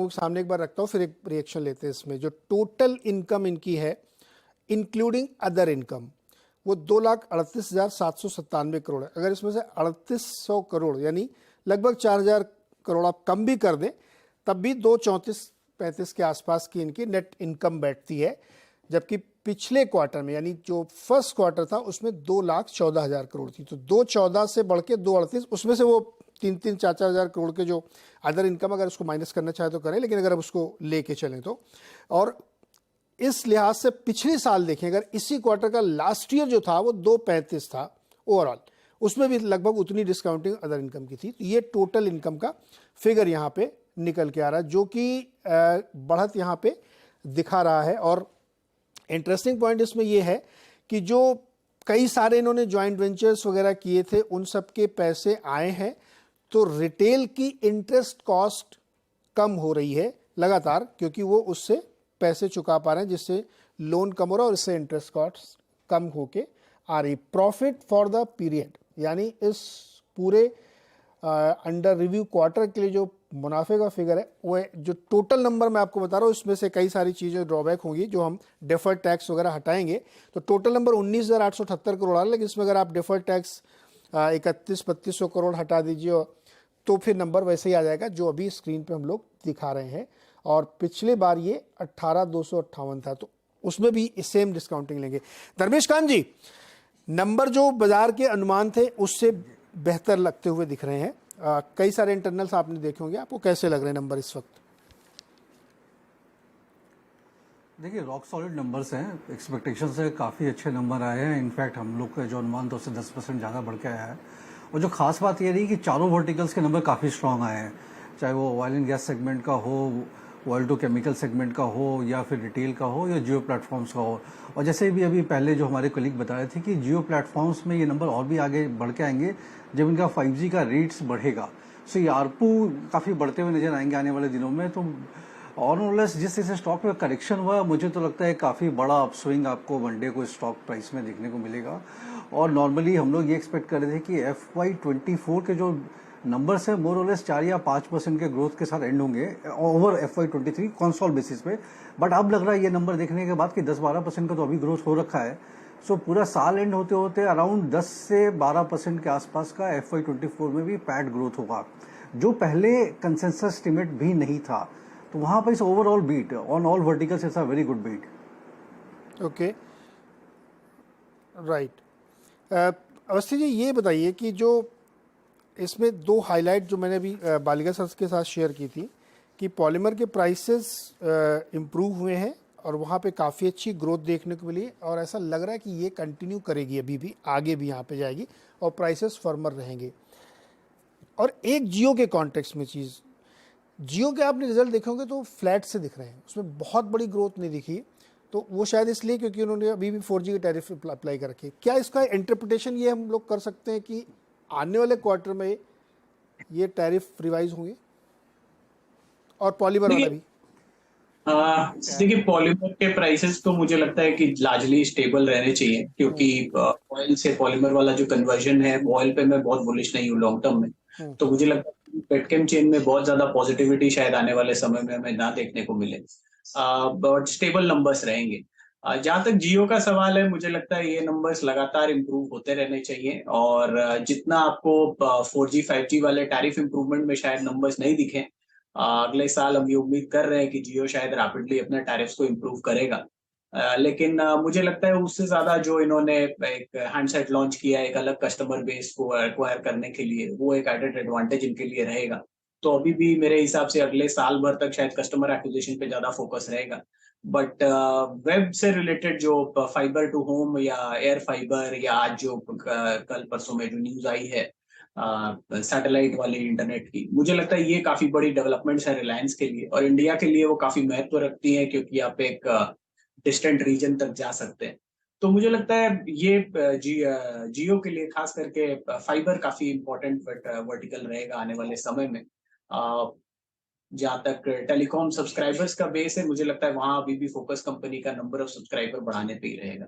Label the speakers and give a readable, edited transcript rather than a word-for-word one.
Speaker 1: लोगों के सामने एक बार रखता हूँ, फिर एक रिएक्शन लेते हैं। इसमें जो टोटल इनकम इनकी है इंक्लूडिंग अदर इनकम, वो 2,38,797 करोड़ है। अगर इसमें से 3,800 करोड़ यानी लगभग 4,000 करोड़ आप कम भी कर दें, तब भी 2,34,35 के आसपास की इनकी नेट इनकम बैठती है। जबकि पिछले क्वार्टर में यानी जो फर्स्ट क्वार्टर था उसमें 2,14,000 करोड़ थी। तो 2,14 से बढ़ के 2,38, उसमें से वो 3,4,000 करोड़ के जो अदर इनकम, अगर उसको माइनस करना चाहे तो करें, लेकिन अगर आप उसको लेके चलें तो, और इस लिहाज से पिछले साल देखें, अगर इसी क्वार्टर का लास्ट ईयर जो था वो 2,35 था ओवरऑल, उसमें भी लगभग उतनी डिस्काउंटिंग अदर इनकम की थी। तो ये टोटल इनकम का फिगर यहाँ पे निकल के आ रहा है, जो कि बढ़त यहाँ पे दिखा रहा है। और इंटरेस्टिंग पॉइंट इसमें ये है कि जो कई सारे इन्होंने जॉइंट वेंचर्स वगैरह किए थे, उन सब के पैसे आए हैं। तो रिटेल की इंटरेस्ट कॉस्ट कम हो रही है लगातार, क्योंकि वो उससे पैसे चुका पा रहे हैं, जिससे लोन कम हो रहा है और इससे इंटरेस्ट कॉस्ट कम होके आ रही। प्रॉफिट फॉर द पीरियड यानी इस पूरे अंडर रिव्यू क्वार्टर के लिए जो मुनाफे का फिगर है, वो जो टोटल नंबर मैं आपको बता रहा हूँ, इसमें से कई सारी चीज़ें ड्रॉबैक होंगी जो हम डेफर्ड टैक्स वगैरह हटाएंगे तो टोटल नंबर 19,878 करोड़ आ रहा है। लेकिन इसमें अगर आप डेफर्ड टैक्स 31-32 करोड़ हटा दीजिए तो फिर नंबर वैसे ही आ जाएगा जो अभी स्क्रीन पे हम लोग दिखा रहे हैं। और पिछले बार ये 18,258 था, तो उसमें भी सेम डिस्काउंटिंग लेंगे। धर्मेश कांत जी, नंबर जो बाजार के अनुमान थे उससे बेहतर लगते हुए दिख रहे हैं। कई सारे इंटरनल्स आपने देखे होंगे, आपको कैसे लग रहे हैं नंबर इस वक्त?
Speaker 2: देखिए, रॉक सॉलिड नंबर्स हैं, एक्सपेक्टेशन से काफ़ी अच्छे नंबर आए हैं। इनफैक्ट हम लोग का जो अनुमान था उससे 10% ज़्यादा बढ़ के आया है। और जो खास बात ये रही कि चारों वर्टिकल्स के नंबर काफ़ी स्ट्रांग आए हैं, चाहे वो ऑयल एंड गैस सेगमेंट का हो, ऑयल टू केमिकल सेगमेंट का हो, या फिर रिटेल का हो, या जियो प्लेटफॉर्म्स का हो। और जैसे भी अभी पहले जो हमारे कलीग बता रहे थे कि जियो प्लेटफॉर्म्स में ये नंबर और भी आगे बढ़ के आएंगे जब इनका 5G का रेट्स बढ़ेगा। सो ये आरपू काफ़ी बढ़ते हुए नजर आएंगे आने वाले दिनों में। तो ऑनलेस जिस तरह से स्टॉक में करेक्शन हुआ, मुझे तो लगता है काफ़ी बड़ा अपस्विंग आपको वनडे को स्टॉक प्राइस में देखने को मिलेगा। और नॉर्मली हम लोग ये एक्सपेक्ट कर रहे थे कि FY24 के जो नंबर्स है मोर ऑलेस 4 या 5% के ग्रोथ के साथ एंड होंगे ओवर FY23 कॉन्सोल बेसिस पे। बट अब लग रहा है ये नंबर देखने के बाद कि 10-12% का तो अभी ग्रोथ हो रखा है। सो पूरा साल एंड होते होते अराउंड 10 से 12% के आसपास का FY24 में भी पैट ग्रोथ होगा, जो पहले कंसेंसस एस्टीमेट भी नहीं था। तो वहां पर इस overall beat on all verticals it's a very good beat.
Speaker 1: Okay, right. Awasthi ji, ये बताइए कि जो इसमें दो हाईलाइट जो मैंने अभी बालिका सर के साथ शेयर की थी कि पॉलीमर के प्राइसेस इम्प्रूव हुए हैं और वहाँ पे काफ़ी अच्छी ग्रोथ देखने को मिली, और ऐसा लग रहा है कि ये कंटिन्यू करेगी, अभी भी आगे भी यहाँ पे जाएगी और प्राइसेस फर्मर रहेंगे। और एक जियो के कॉन्टेक्स्ट में चीज़, जियो के आपने रिजल्ट देखे होंगे तो फ्लैट से दिख रहे हैं, उसमें बहुत बड़ी ग्रोथ नहीं दिखी। तो वो शायद इसलिए क्योंकि उन्होंने अभी भी 4G के टैरिफ अप्लाई कर रखे। क्या इसका इंटरप्रिटेशन ये हम लोग कर सकते हैं कि आने वाले क्वार्टर में ये टैरिफ रिवाइज होंगे और पॉलीमर वाला भी?
Speaker 3: देखिए, पॉलीमर के प्राइसेस तो मुझे लगता है कि लार्जली स्टेबल रहने चाहिए, क्योंकि ऑयल से पॉलीमर वाला जो कन्वर्जन है, ऑयल पे मैं बहुत बुलिश नहीं हूँ लॉन्ग टर्म में। तो मुझे लगता है कि पेटकेम चेन में बहुत ज्यादा पॉजिटिविटी शायद आने वाले समय में हमें ना देखने को मिले, बट स्टेबल नंबर्स रहेंगे। जहां तक जियो का सवाल है, मुझे लगता है ये नंबर्स लगातार इंप्रूव होते रहने चाहिए। और जितना आपको 4G 5G वाले टैरिफ इंप्रूवमेंट में शायद नंबर्स नहीं दिखे, अगले साल हम ये उम्मीद कर रहे हैं कि जियो शायद रैपिडली अपने टैरिफ्स को इम्प्रूव करेगा। लेकिन मुझे लगता है उससे ज्यादा जो इन्होंने एक हैंडसेट लॉन्च किया है एक अलग कस्टमर बेस को एक्वायर करने के लिए, वो एक एडेड एडवांटेज इनके लिए रहेगा। तो अभी भी मेरे हिसाब से अगले साल भर तक शायद कस्टमर एक्विजिशन पे ज्यादा फोकस रहेगा। बट वेब से रिलेटेड जो फाइबर टू होम या एयर फाइबर, या आज जो कल परसों में जो न्यूज आई है सैटेलाइट वाले इंटरनेट की, मुझे लगता है ये काफी बड़ी डेवलपमेंट्स है रिलायंस के लिए, और इंडिया के लिए वो काफी महत्व रखती है, क्योंकि आप एक डिस्टेंट रीजन तक जा सकते हैं। तो मुझे लगता है ये जियो के लिए खास करके फाइबर काफी इंपॉर्टेंट वर्टिकल रहेगा आने वाले समय में। जहाँ तक टेलीकॉम सब्सक्राइबर्स का बेस है, मुझे लगता है वहां अभी भी फोकस कंपनी का नंबर ऑफ सब्सक्राइबर बढ़ाने पे ही रहेगा।